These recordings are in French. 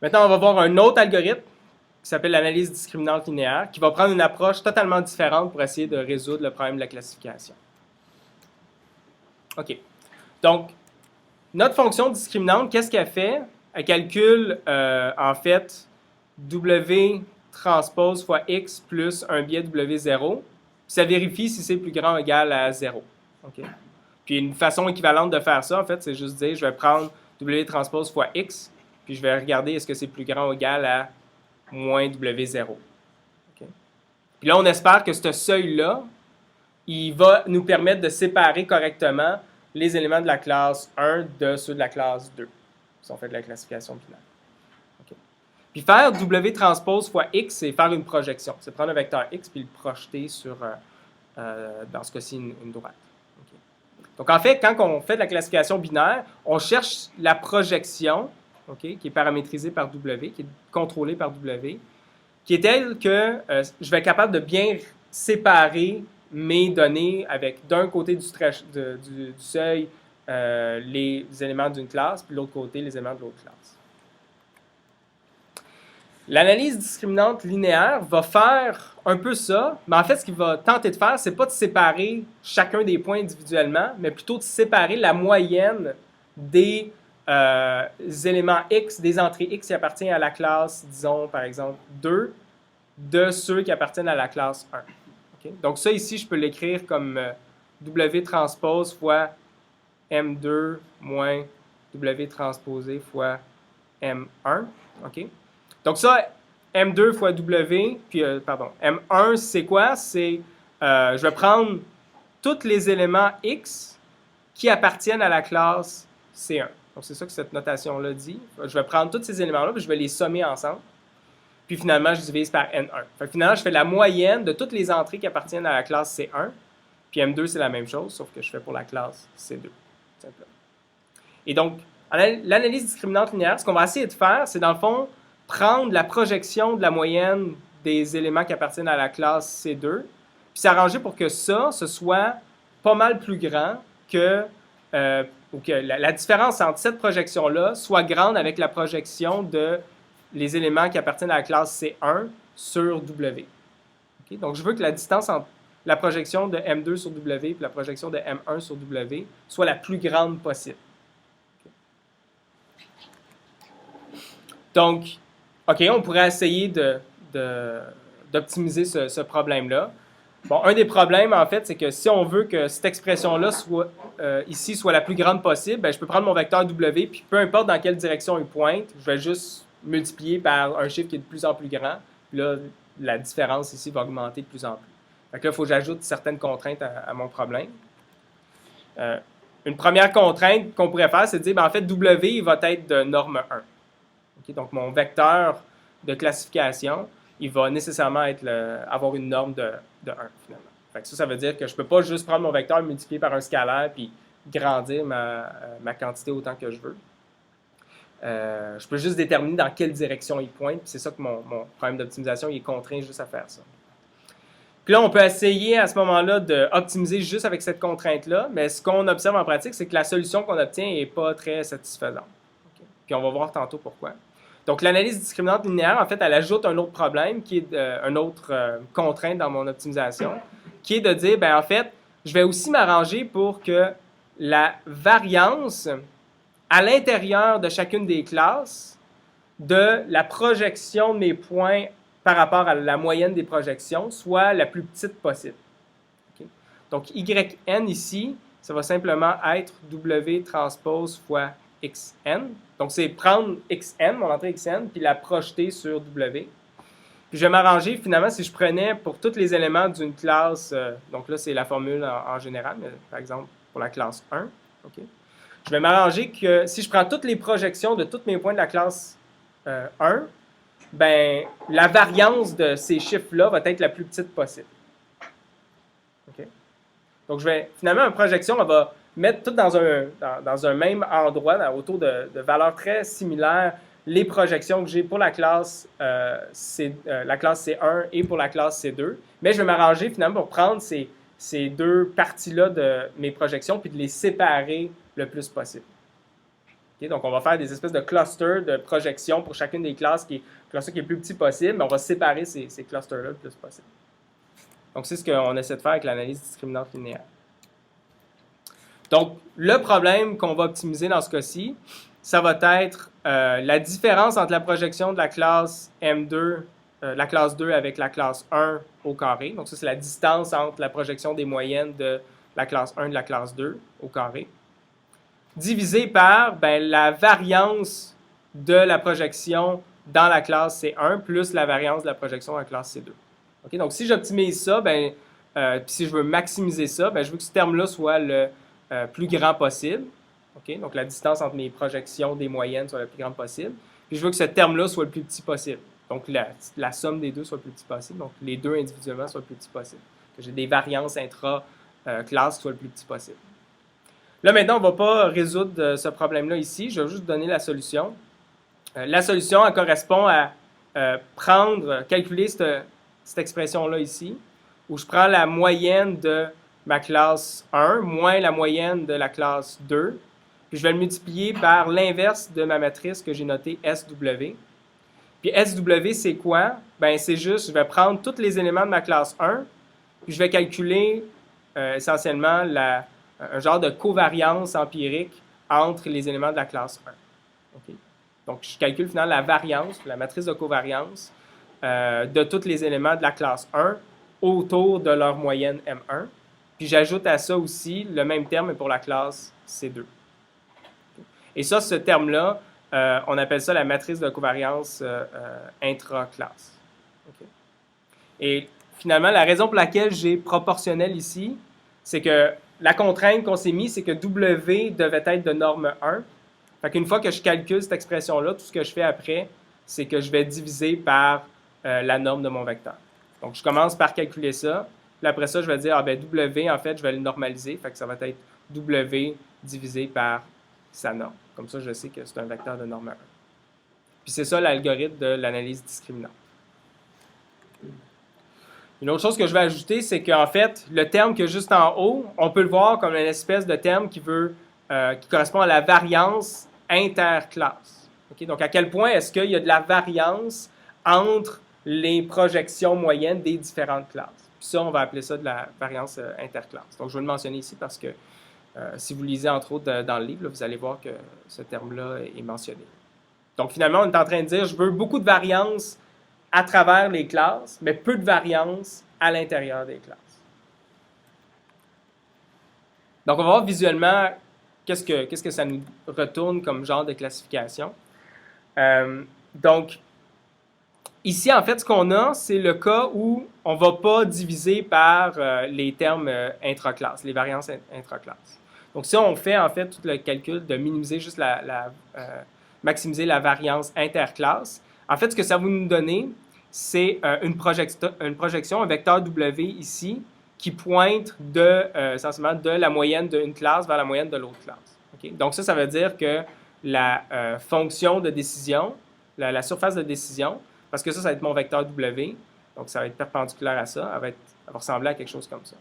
Maintenant, on va voir un autre algorithme qui s'appelle l'analyse discriminante linéaire, qui va prendre une approche totalement différente pour essayer de résoudre le problème de la classification. OK. Donc, notre fonction discriminante, qu'est-ce qu'elle fait? Elle calcule, en fait, W transpose fois X plus un biais W0. Puis ça vérifie si c'est plus grand ou égal à 0. OK? Puis une façon équivalente de faire ça, en fait, c'est juste dire, je vais prendre W transpose fois X, puis je vais regarder est-ce que c'est plus grand ou égal à moins W0. OK? Puis là, on espère que ce seuil-là, il va nous permettre de séparer correctement les éléments de la classe 1 de ceux de la classe 2, si on fait de la classification binaire. Okay. Puis faire W transpose fois X, c'est faire une projection. C'est prendre un vecteur X puis le projeter sur, dans ce cas-ci, une droite. Okay. Donc en fait, quand on fait de la classification binaire, on cherche la projection, okay, qui est paramétrisée par W, qui est contrôlée par W, qui est telle que je vais être capable de bien séparer mes données avec d'un côté du seuil les éléments d'une classe, puis de l'autre côté les éléments de l'autre classe. L'analyse discriminante linéaire va faire un peu ça, mais en fait, ce qu'il va tenter de faire, c'est pas de séparer chacun des points individuellement, mais plutôt de séparer la moyenne des éléments X, des entrées X qui appartiennent à la classe, disons, par exemple, 2, de ceux qui appartiennent à la classe 1. Okay? Donc ça, ici, je peux l'écrire comme W transpose fois M2 moins W transposé fois M1. Okay? Donc ça, M2 fois W, puis, M1, c'est quoi? C'est, je vais prendre tous les éléments X qui appartiennent à la classe C1. Donc c'est ça que cette notation-là dit. Je vais prendre tous ces éléments-là, puis je vais les sommer ensemble. Puis finalement, je divise par N1. Fait que finalement, je fais la moyenne de toutes les entrées qui appartiennent à la classe C1. Puis M2, c'est la même chose, sauf que je fais pour la classe C2. Simplement. Et donc, l'analyse discriminante linéaire, ce qu'on va essayer de faire, c'est dans le fond, prendre la projection de la moyenne des éléments qui appartiennent à la classe C2, puis s'arranger pour que ça, ce soit pas mal plus grand que, ou que la différence entre cette projection-là soit grande avec la projection de les éléments qui appartiennent à la classe C1 sur W. Okay? Donc, je veux que la distance entre la projection de M2 sur W et la projection de M1 sur W soit la plus grande possible. Okay? Donc, OK, on pourrait essayer d'optimiser ce problème-là. Bon, un des problèmes, en fait, c'est que si on veut que cette expression-là soit, ici soit la plus grande possible, ben, je peux prendre mon vecteur W, puis peu importe dans quelle direction il pointe, je vais juste multiplié par un chiffre qui est de plus en plus grand. Puis là, la différence ici va augmenter de plus en plus. Fait que là, il faut que j'ajoute certaines contraintes à mon problème. Une première contrainte qu'on pourrait faire, c'est de dire, ben, en fait, W il va être de norme 1. Okay? Donc, mon vecteur de classification, il va nécessairement avoir une norme de 1, finalement. Fait que ça veut dire que je ne peux pas juste prendre mon vecteur, multiplier par un scalaire, puis grandir ma quantité autant que je veux. Je peux juste déterminer dans quelle direction il pointe. C'est ça que mon problème d'optimisation est contraint juste à faire ça. Puis là, on peut essayer à ce moment-là d'optimiser juste avec cette contrainte-là, mais ce qu'on observe en pratique, c'est que la solution qu'on obtient n'est pas très satisfaisante. Okay? Puis on va voir tantôt pourquoi. Donc l'analyse discriminante linéaire, en fait, elle ajoute un autre problème, qui est une autre contrainte dans mon optimisation, qui est de dire, ben en fait, je vais aussi m'arranger pour que la variance à l'intérieur de chacune des classes de la projection de mes points par rapport à la moyenne des projections soit la plus petite possible. Okay? Donc, YN ici, ça va simplement être W transpose fois XN. Donc, c'est prendre XN, mon entrée XN, puis la projeter sur W. Puis, je vais m'arranger, finalement, si je prenais pour tous les éléments d'une classe, donc là, c'est la formule en général, mais par exemple, pour la classe 1, okay? Je vais m'arranger que si je prends toutes les projections de tous mes points de la classe 1, ben, la variance de ces chiffres-là va être la plus petite possible. Okay? Donc, finalement, une projection, on va mettre tout dans un même endroit, autour de valeurs très similaires, les projections que j'ai pour la classe C1 et pour la classe C2. Mais je vais m'arranger finalement pour prendre ces deux parties-là de mes projections puis de les séparer le plus possible. Okay? Donc, on va faire des espèces de clusters de projection pour chacune des classes, le cluster qui est le plus petit possible, mais on va séparer ces clusters-là le plus possible. Donc, c'est ce qu'on essaie de faire avec l'analyse discriminante linéaire. Donc, le problème qu'on va optimiser dans ce cas-ci, ça va être la différence entre la projection de la classe M2, la classe 2 avec la classe 1 au carré. Donc, ça, c'est la distance entre la projection des moyennes de la classe 1 et de la classe 2 au carré, divisé par la variance de la projection dans la classe C1 plus la variance de la projection dans la classe C2. Okay? Donc, si j'optimise ça, si je veux maximiser ça, je veux que ce terme-là soit le plus grand possible. Okay? Donc, la distance entre mes projections des moyennes soit la plus grande possible. Puis, je veux que ce terme-là soit le plus petit possible. Donc, la somme des deux soit le plus petit possible. Donc, les deux individuellement soient le plus petit possible. Que j'ai des variances intra-classes qui soient le plus petit possible. Là, maintenant, on ne va pas résoudre ce problème-là ici. Je vais juste donner la solution. La solution, elle correspond à calculer cette expression-là ici, où je prends la moyenne de ma classe 1 moins la moyenne de la classe 2, puis je vais le multiplier par l'inverse de ma matrice que j'ai notée SW. Puis SW, c'est quoi? C'est juste, je vais prendre tous les éléments de ma classe 1, puis je vais calculer essentiellement un genre de covariance empirique entre les éléments de la classe 1. Okay? Donc, je calcule finalement la variance, la matrice de covariance de tous les éléments de la classe 1 autour de leur moyenne M1. Puis j'ajoute à ça aussi le même terme pour la classe C2. Et ça, ce terme-là, on appelle ça la matrice de covariance intra-classe. Okay? Et finalement, la raison pour laquelle j'ai proportionnel ici, c'est que la contrainte qu'on s'est mise, c'est que W devait être de norme 1. Fait qu'une fois que je calcule cette expression-là, tout ce que je fais après, c'est que je vais diviser par la norme de mon vecteur. Donc, je commence par calculer ça. Puis après ça, je vais dire, W, en fait, je vais le normaliser. Fait que ça va être W divisé par sa norme. Comme ça, je sais que c'est un vecteur de norme 1. Puis c'est ça l'algorithme de l'analyse discriminante. Une autre chose que je vais ajouter, c'est qu'en fait, le terme qui est juste en haut, on peut le voir comme une espèce de terme qui correspond à la variance interclasse. Okay? Donc, à quel point est-ce qu'il y a de la variance entre les projections moyennes des différentes classes? Puis ça, on va appeler ça de la variance interclasse. Donc, je vais le mentionner ici parce que si vous lisez entre autres dans le livre, là, vous allez voir que ce terme-là est mentionné. Donc, finalement, on est en train de dire, je veux beaucoup de variance à travers les classes, mais peu de variance à l'intérieur des classes. Donc, on va voir visuellement qu'est-ce que ça nous retourne comme genre de classification. Donc, ici, en fait, ce qu'on a, c'est le cas où on ne va pas diviser par les termes intraclasses, les variances intraclasses. Donc, si on fait, en fait, tout le calcul de minimiser juste maximiser la variance interclasse, en fait, ce que ça va nous donner, c'est une projection, un vecteur W ici, qui pointe essentiellement de la moyenne d'une classe vers la moyenne de l'autre classe. Okay? Donc, ça veut dire que la fonction de décision, la surface de décision, parce que ça va être mon vecteur W, donc ça va être perpendiculaire à ça, elle va ressembler à quelque chose comme ça.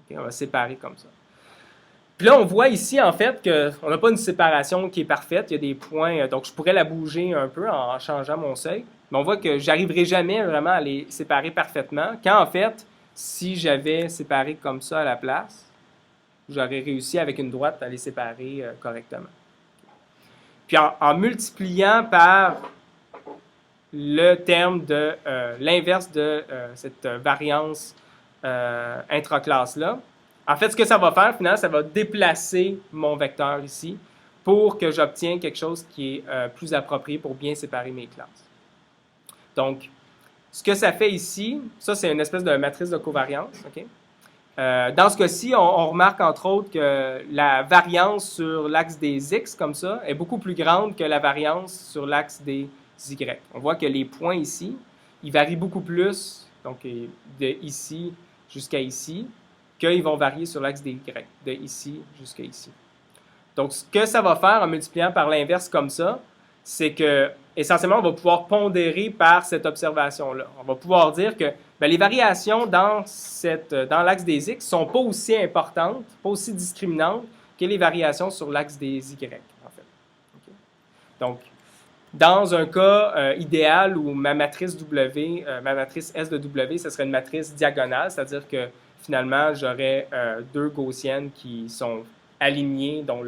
Okay? On va séparer comme ça. Puis là, on voit ici, en fait, qu'on n'a pas une séparation qui est parfaite. Il y a des points, donc je pourrais la bouger un peu en changeant mon seuil. Mais on voit que je n'arriverai jamais vraiment à les séparer parfaitement. Quand, en fait, si j'avais séparé comme ça à la place, j'aurais réussi avec une droite à les séparer correctement. Puis en multipliant par le terme de l'inverse de cette variance intraclasse-là, en fait, ce que ça va faire, finalement, ça va déplacer mon vecteur ici pour que j'obtienne quelque chose qui est plus approprié pour bien séparer mes classes. Donc, ce que ça fait ici, ça, c'est une espèce de matrice de covariance. Okay? Dans ce cas-ci, on remarque entre autres que la variance sur l'axe des X, comme ça, est beaucoup plus grande que la variance sur l'axe des Y. On voit que les points ici, ils varient beaucoup plus, donc de ici jusqu'à ici, qu'ils vont varier sur l'axe des Y, de ici jusqu'à ici. Donc, ce que ça va faire en multipliant par l'inverse comme ça, c'est que, essentiellement, on va pouvoir pondérer par cette observation-là. On va pouvoir dire que les variations dans l'axe des X ne sont pas aussi importantes, pas aussi discriminantes que les variations sur l'axe des Y, en fait. Okay? Donc, dans un cas idéal où ma matrice W, ma matrice S de W, ce serait une matrice diagonale, c'est-à-dire que finalement, j'aurais deux gaussiennes qui sont alignées, dont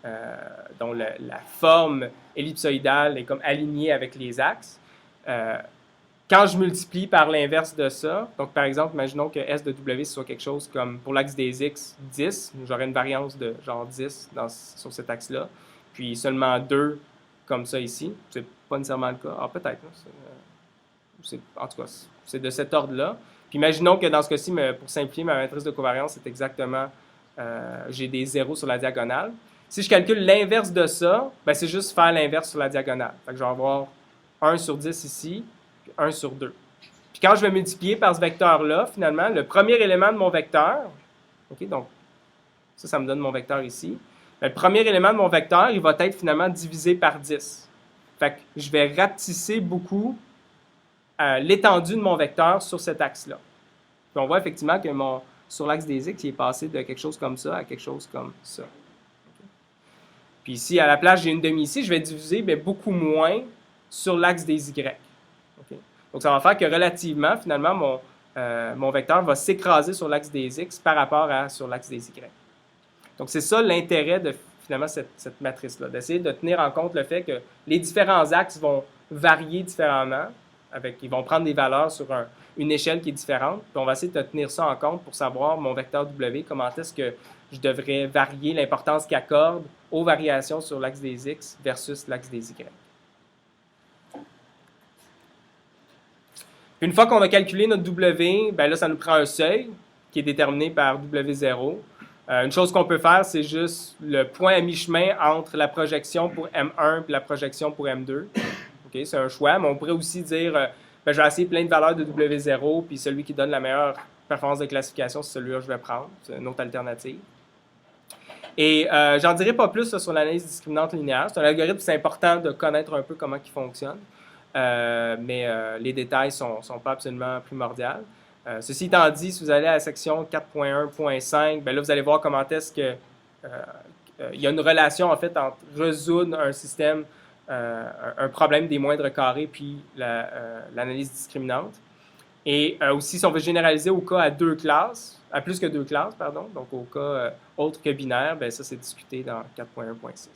la forme ellipsoïdale est comme alignée avec les axes. Quand je multiplie par l'inverse de ça, donc par exemple, imaginons que S de W soit quelque chose comme, pour l'axe des X, 10, j'aurais une variance de genre 10 sur cet axe-là, puis seulement 2 comme ça ici. C'est pas nécessairement le cas. Ah, peut-être. En tout cas, c'est de cet ordre-là. Puis imaginons que dans ce cas-ci, pour simplifier, ma matrice de covariance, c'est exactement, j'ai des zéros sur la diagonale. Si je calcule l'inverse de ça, ben c'est juste faire l'inverse sur la diagonale. Fait que je vais avoir 1 sur 10 ici, puis 1 sur 2. Puis quand je vais multiplier par ce vecteur-là, finalement, le premier élément de mon vecteur, OK, donc ça me donne mon vecteur ici. Le premier élément de mon vecteur, il va être finalement divisé par 10. Fait que je vais rapetisser beaucoup l'étendue de mon vecteur sur cet axe-là. Puis on voit effectivement que sur l'axe des X, il est passé de quelque chose comme ça à quelque chose comme ça. Puis ici, à la place, j'ai une demi ici, je vais diviser beaucoup moins sur l'axe des Y. Okay? Donc, ça va faire que relativement, finalement, mon vecteur va s'écraser sur l'axe des X par rapport sur l'axe des Y. Donc, c'est ça l'intérêt de finalement cette matrice-là, d'essayer de tenir en compte le fait que les différents axes vont varier différemment, ils vont prendre des valeurs sur une échelle qui est différente, puis on va essayer de tenir ça en compte pour savoir mon vecteur W, comment est-ce que je devrais varier l'importance qu'il accorde aux variations sur l'axe des X versus l'axe des Y. Une fois qu'on a calculé notre W, ben là, ça nous prend un seuil qui est déterminé par W0. Une chose qu'on peut faire, c'est juste le point à mi-chemin entre la projection pour M1 et la projection pour M2. Okay, c'est un choix, mais on pourrait aussi dire ben, je vais essayer plein de valeurs de W0, puis celui qui donne la meilleure performance de classification, c'est celui-là que je vais prendre. C'est une autre alternative. Et j'en dirai pas plus là, sur l'analyse discriminante linéaire. C'est un algorithme, c'est important de connaître un peu comment il fonctionne, mais les détails ne sont pas absolument primordiaux. Ceci étant dit, si vous allez à la section 4.1.5, ben là, vous allez voir comment est-ce que il y a une relation en fait entre résoudre un système, un problème des moindres carrés, puis l'analyse discriminante. Et aussi, si on veut généraliser au cas à plus que deux classes, pardon, donc au cas autre que binaire, ben ça c'est discuté dans 4.1.6.